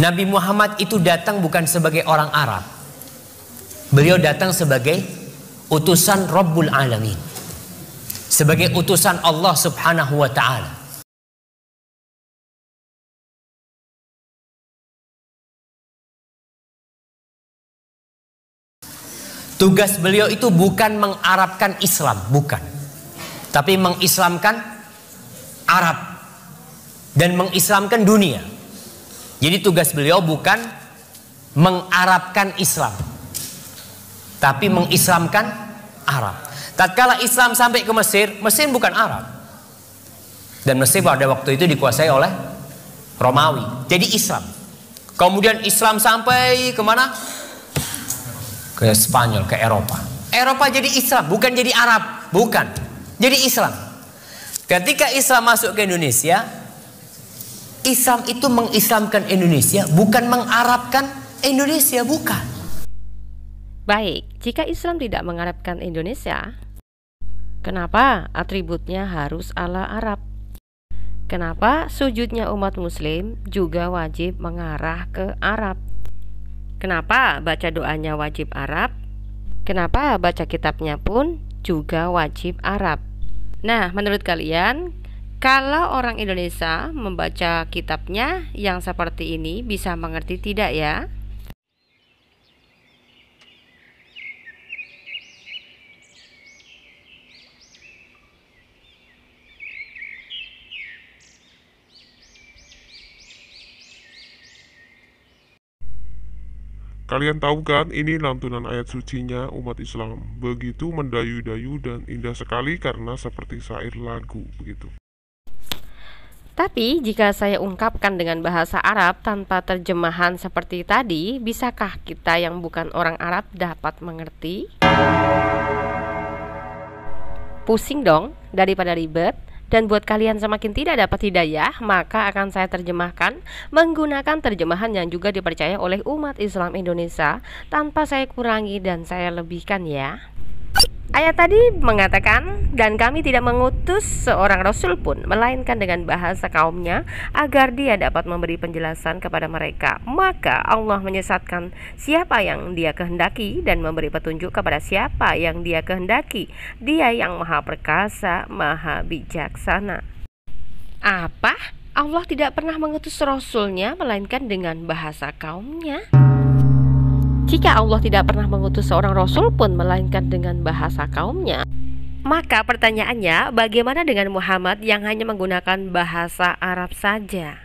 Nabi Muhammad itu datang bukan sebagai orang Arab. Beliau datang sebagai utusan Rabbul Alamin, sebagai utusan Allah Subhanahu wa ta'ala. Tugas beliau itu bukan mengarabkan Islam, bukan, tapi mengislamkan Arab dan mengislamkan dunia. Jadi tugas beliau bukan mengarabkan Islam, tapi mengislamkan Arab. Tatkala Islam sampai ke Mesir, Mesir bukan Arab, dan Mesir pada waktu itu dikuasai oleh Romawi. Jadi Islam. Kemudian Islam sampai kemana? Ke Spanyol, ke Eropa. Eropa jadi Islam, bukan jadi Arab, bukan. Jadi Islam. Ketika Islam masuk ke Indonesia, Islam itu mengislamkan Indonesia, bukan mengarabkan Indonesia, bukan. Baik, jika Islam tidak mengarabkan Indonesia, kenapa atributnya harus ala Arab? Kenapa sujudnya umat Muslim juga wajib mengarah ke Arab? Kenapa baca doanya wajib Arab? Kenapa baca kitabnya pun juga wajib Arab? Nah, menurut kalian, kalau orang Indonesia membaca kitabnya yang seperti ini bisa mengerti tidak ya? Kalian tahu kan, ini lantunan ayat sucinya umat Islam. Begitu mendayu-dayu dan indah sekali karena seperti syair lagu begitu. Tapi jika saya ungkapkan dengan bahasa Arab tanpa terjemahan seperti tadi, bisakah kita yang bukan orang Arab dapat mengerti? Pusing dong, daripada ribet. Dan buat kalian semakin tidak dapat hidayah, maka akan saya terjemahkan menggunakan terjemahan yang juga dipercaya oleh umat Islam Indonesia tanpa saya kurangi dan saya lebihkan ya. Ayat tadi mengatakan, dan kami tidak mengutus seorang rasul pun melainkan dengan bahasa kaumnya agar dia dapat memberi penjelasan kepada mereka. Maka Allah menyesatkan siapa yang dia kehendaki dan memberi petunjuk kepada siapa yang dia kehendaki. Dia yang maha perkasa, maha bijaksana. Apa? Allah tidak pernah mengutus rasulnya melainkan dengan bahasa kaumnya? Jika Allah tidak pernah mengutus seorang rasul pun melainkan dengan bahasa kaumnya, maka pertanyaannya, bagaimana dengan Muhammad yang hanya menggunakan bahasa Arab saja?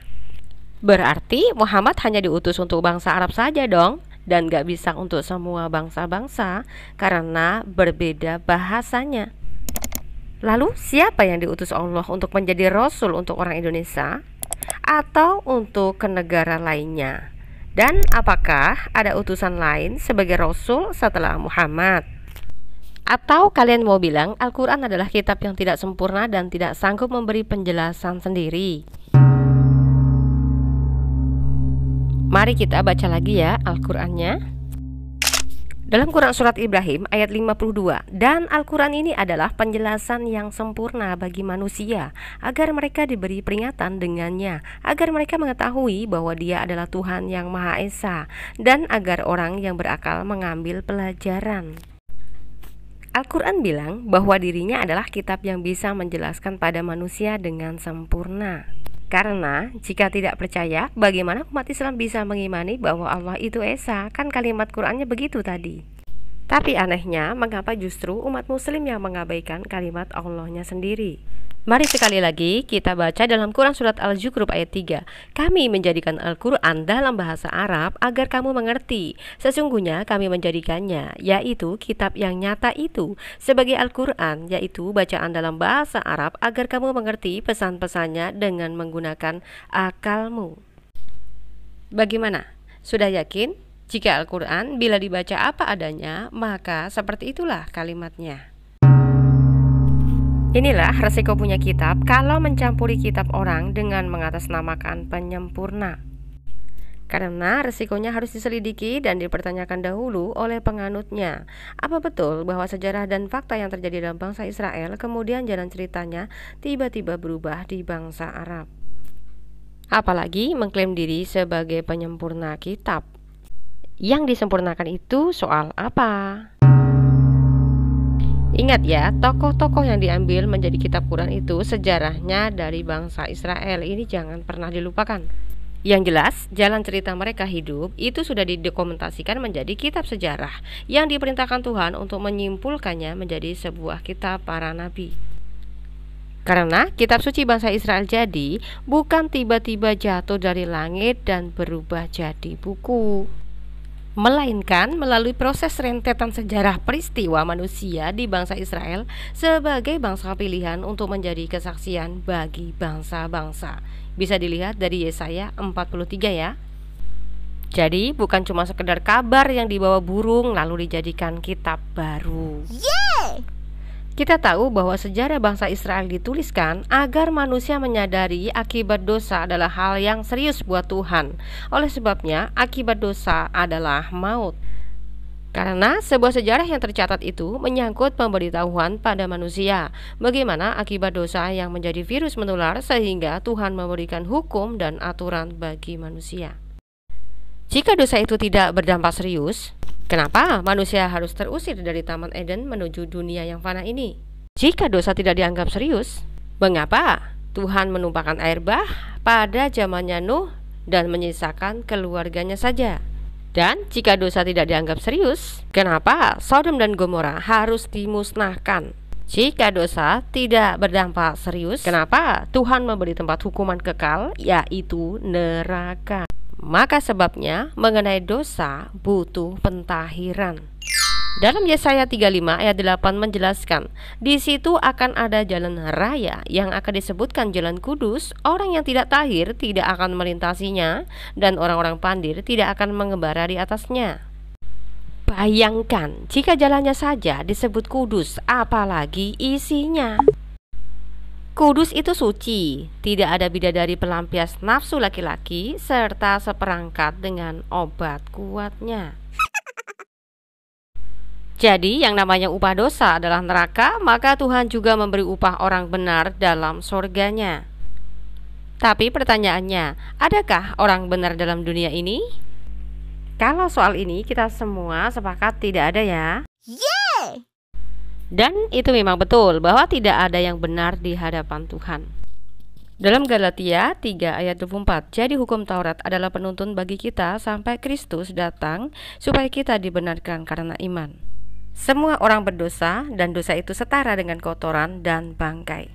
Berarti Muhammad hanya diutus untuk bangsa Arab saja dong, dan gak bisa untuk semua bangsa-bangsa karena berbeda bahasanya. Lalu siapa yang diutus Allah untuk menjadi rasul untuk orang Indonesia atau untuk ke negara lainnya? Dan apakah ada utusan lain sebagai rasul setelah Muhammad? Atau kalian mau bilang Al-Quran adalah kitab yang tidak sempurna dan tidak sanggup memberi penjelasan sendiri? Mari kita baca lagi ya Al-Qurannya. Dalam Quran Surat Ibrahim ayat 52, dan Al-Quran ini adalah penjelasan yang sempurna bagi manusia, agar mereka diberi peringatan dengannya, agar mereka mengetahui bahwa Dia adalah Tuhan yang Maha Esa, dan agar orang yang berakal mengambil pelajaran. Al-Quran bilang bahwa dirinya adalah kitab yang bisa menjelaskan pada manusia dengan sempurna. Karena jika tidak percaya, bagaimana umat Islam bisa mengimani bahwa Allah itu Esa? Kan kalimat Qur'annya begitu tadi. Tapi anehnya, mengapa justru umat Muslim yang mengabaikan kalimat Allahnya sendiri? Mari sekali lagi kita baca dalam Quran Surat Al-Zukhruf ayat 3. Kami menjadikan Al-Quran dalam bahasa Arab agar kamu mengerti. Sesungguhnya kami menjadikannya, yaitu kitab yang nyata itu, sebagai Al-Quran, yaitu bacaan dalam bahasa Arab agar kamu mengerti pesan-pesannya dengan menggunakan akalmu. Bagaimana? Sudah yakin? Jika Al-Quran bila dibaca apa adanya, maka seperti itulah kalimatnya. Inilah resiko punya kitab kalau mencampuri kitab orang dengan mengatasnamakan penyempurna. Karena resikonya harus diselidiki dan dipertanyakan dahulu oleh penganutnya. Apa betul bahwa sejarah dan fakta yang terjadi dalam bangsa Israel kemudian jalan ceritanya tiba-tiba berubah di bangsa Arab? apalagi mengklaim diri sebagai penyempurna kitab. Yang disempurnakan itu soal apa? Ingat ya, tokoh-tokoh yang diambil menjadi kitab Quran itu sejarahnya dari bangsa Israel. Ini jangan pernah dilupakan. Yang jelas, jalan cerita mereka hidup itu sudah didokumentasikan menjadi kitab sejarah yang diperintahkan Tuhan untuk menyimpulkannya menjadi sebuah kitab para nabi. Karena kitab suci bangsa Israel jadi bukan tiba-tiba jatuh dari langit dan berubah jadi buku, melainkan melalui proses rentetan sejarah peristiwa manusia di bangsa Israel sebagai bangsa pilihan untuk menjadi kesaksian bagi bangsa-bangsa. Bisa dilihat dari Yesaya 43 ya. Jadi bukan cuma sekedar kabar yang dibawa burung lalu dijadikan kitab baru. Kita tahu bahwa sejarah bangsa Israel dituliskan agar manusia menyadari akibat dosa adalah hal yang serius buat Tuhan. Oleh sebabnya, akibat dosa adalah maut. Karena sebuah sejarah yang tercatat itu menyangkut pemberitahuan pada manusia bagaimana akibat dosa yang menjadi virus menular sehingga Tuhan memberikan hukum dan aturan bagi manusia. Jika dosa itu tidak berdampak serius, kenapa manusia harus terusir dari Taman Eden menuju dunia yang fana ini? Jika dosa tidak dianggap serius, mengapa Tuhan menumpahkan air bah pada zamannya Nuh dan menyisakan keluarganya saja? Dan jika dosa tidak dianggap serius, kenapa Sodom dan Gomora harus dimusnahkan? Jika dosa tidak berdampak serius, kenapa Tuhan memberi tempat hukuman kekal, yaitu neraka? Maka sebabnya mengenai dosa butuh pentahiran. Dalam Yesaya 35 ayat 8 menjelaskan, di situ akan ada jalan raya yang akan disebutkan jalan kudus. Orang yang tidak tahir tidak akan melintasinya, dan orang-orang pandir tidak akan mengembara di atasnya. Bayangkan jika jalannya saja disebut kudus, apalagi isinya. Kudus itu suci, tidak ada bidadari pelampias nafsu laki-laki, serta seperangkat dengan obat kuatnya. Jadi yang namanya upah dosa adalah neraka, maka Tuhan juga memberi upah orang benar dalam surganya. Tapi pertanyaannya, adakah orang benar dalam dunia ini? Kalau soal ini kita semua sepakat tidak ada ya. Dan itu memang betul bahwa tidak ada yang benar di hadapan Tuhan. Dalam Galatia 3 ayat 24, jadi hukum Taurat adalah penuntun bagi kita sampai Kristus datang supaya kita dibenarkan karena iman. Semua orang berdosa dan dosa itu setara dengan kotoran dan bangkai.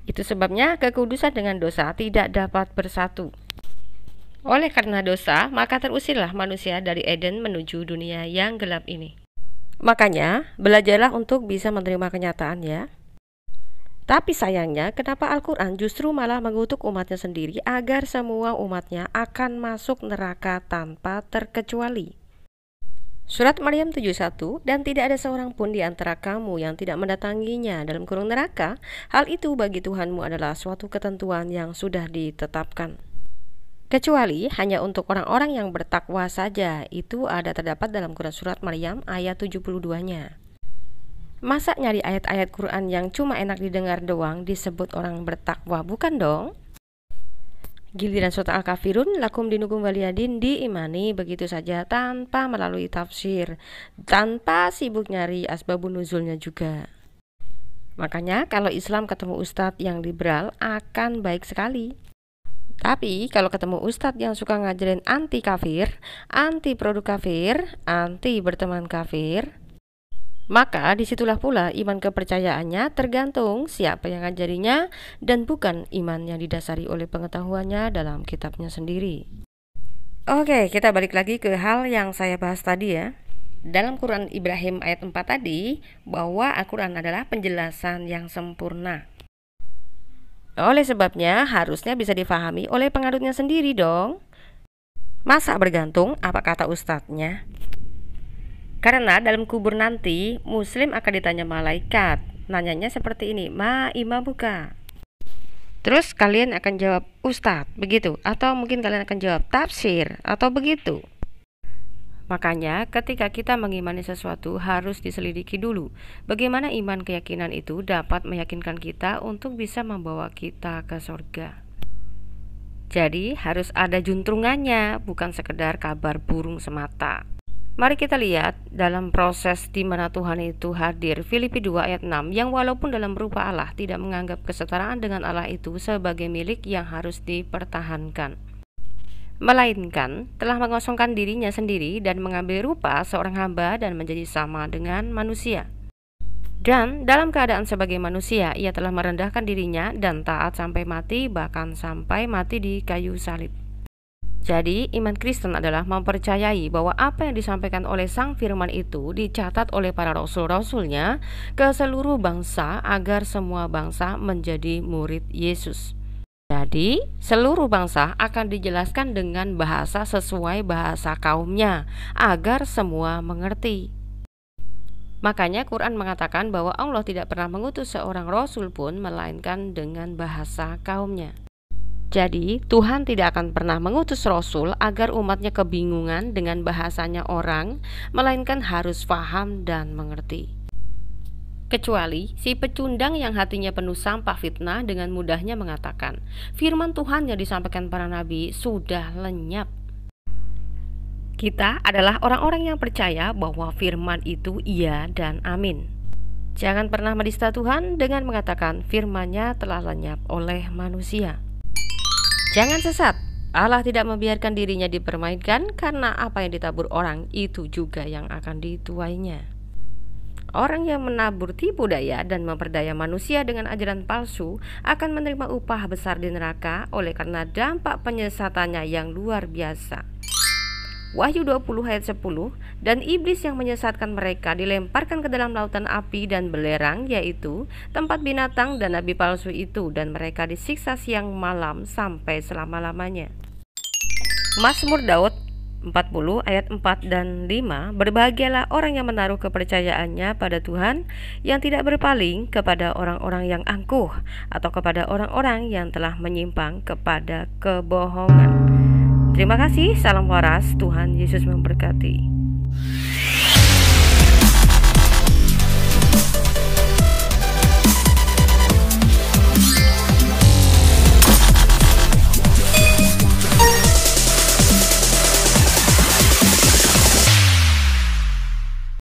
Itu sebabnya kekudusan dengan dosa tidak dapat bersatu. Oleh karena dosa, maka terusirlah manusia dari Eden menuju dunia yang gelap ini. Makanya, belajarlah untuk bisa menerima kenyataan ya. Tapi sayangnya, kenapa Al-Quran justru malah mengutuk umatnya sendiri agar semua umatnya akan masuk neraka tanpa terkecuali? Surat Maryam 71, dan tidak ada seorang pun di antara kamu yang tidak mendatanginya dalam kurung neraka. Hal itu bagi Tuhanmu adalah suatu ketentuan yang sudah ditetapkan. Kecuali hanya untuk orang-orang yang bertakwa saja. Itu ada terdapat dalam Quran Surat Maryam ayat 72-nya. Masa nyari ayat-ayat Quran yang cuma enak didengar doang disebut orang bertakwa? Bukan dong. Giliran surat Al-Kafirun lakum dinukum waliyadin diimani begitu saja tanpa melalui tafsir, tanpa sibuk nyari asbabun nuzulnya juga. Makanya kalau Islam ketemu ustadz yang liberal akan baik sekali. Tapi kalau ketemu ustadz yang suka ngajarin anti kafir, anti produk kafir, anti berteman kafir, maka disitulah pula iman kepercayaannya tergantung siapa yang ngajarinya dan bukan iman yang didasari oleh pengetahuannya dalam kitabnya sendiri. Oke, kita balik lagi ke hal yang saya bahas tadi ya. Dalam Quran Ibrahim ayat 4 tadi, bahwa Al-Quran adalah penjelasan yang sempurna. Oleh sebabnya harusnya bisa difahami oleh pengadutnya sendiri dong. Masa bergantung apa kata ustadznya? Karena dalam kubur nanti muslim akan ditanya malaikat. Nanyanya seperti ini, ma imamuka. Terus kalian akan jawab ustadz, begitu. Atau mungkin kalian akan jawab tafsir, atau begitu. Makanya ketika kita mengimani sesuatu harus diselidiki dulu bagaimana iman keyakinan itu dapat meyakinkan kita untuk bisa membawa kita ke surga. Jadi harus ada juntrungannya, bukan sekedar kabar burung semata. Mari kita lihat dalam proses di mana Tuhan itu hadir. Filipi 2 ayat 6, yang walaupun dalam rupa Allah tidak menganggap kesetaraan dengan Allah itu sebagai milik yang harus dipertahankan, melainkan telah mengosongkan dirinya sendiri dan mengambil rupa seorang hamba dan menjadi sama dengan manusia. Dan dalam keadaan sebagai manusia, ia telah merendahkan dirinya dan taat sampai mati, bahkan sampai mati di kayu salib. Jadi, iman Kristen adalah mempercayai bahwa apa yang disampaikan oleh Sang Firman itu dicatat oleh para rasul-rasulnya ke seluruh bangsa agar semua bangsa menjadi murid Yesus. Jadi, seluruh bangsa akan dijelaskan dengan bahasa sesuai bahasa kaumnya agar semua mengerti. Makanya Quran mengatakan bahwa Allah tidak pernah mengutus seorang rasul pun melainkan dengan bahasa kaumnya. Jadi, Tuhan tidak akan pernah mengutus rasul agar umatnya kebingungan dengan bahasanya orang, melainkan harus paham dan mengerti. Kecuali si pecundang yang hatinya penuh sampah fitnah dengan mudahnya mengatakan, firman Tuhan yang disampaikan para nabi sudah lenyap. Kita adalah orang-orang yang percaya bahwa firman itu iya dan amin. Jangan pernah menista Tuhan dengan mengatakan firman-Nya telah lenyap oleh manusia. Jangan sesat, Allah tidak membiarkan dirinya dipermainkan, karena apa yang ditabur orang itu juga yang akan dituainya. Orang yang menabur tipu daya dan memperdaya manusia dengan ajaran palsu akan menerima upah besar di neraka oleh karena dampak penyesatannya yang luar biasa. Wahyu 20 ayat 10, dan iblis yang menyesatkan mereka dilemparkan ke dalam lautan api dan belerang, yaitu tempat binatang dan nabi palsu itu, dan mereka disiksa siang malam sampai selama-lamanya. Mazmur Daud 40 ayat 4 dan 5, berbahagialah orang yang menaruh kepercayaannya pada Tuhan, yang tidak berpaling kepada orang-orang yang angkuh atau kepada orang-orang yang telah menyimpang kepada kebohongan. Terima kasih, salam waras, Tuhan Yesus memberkati.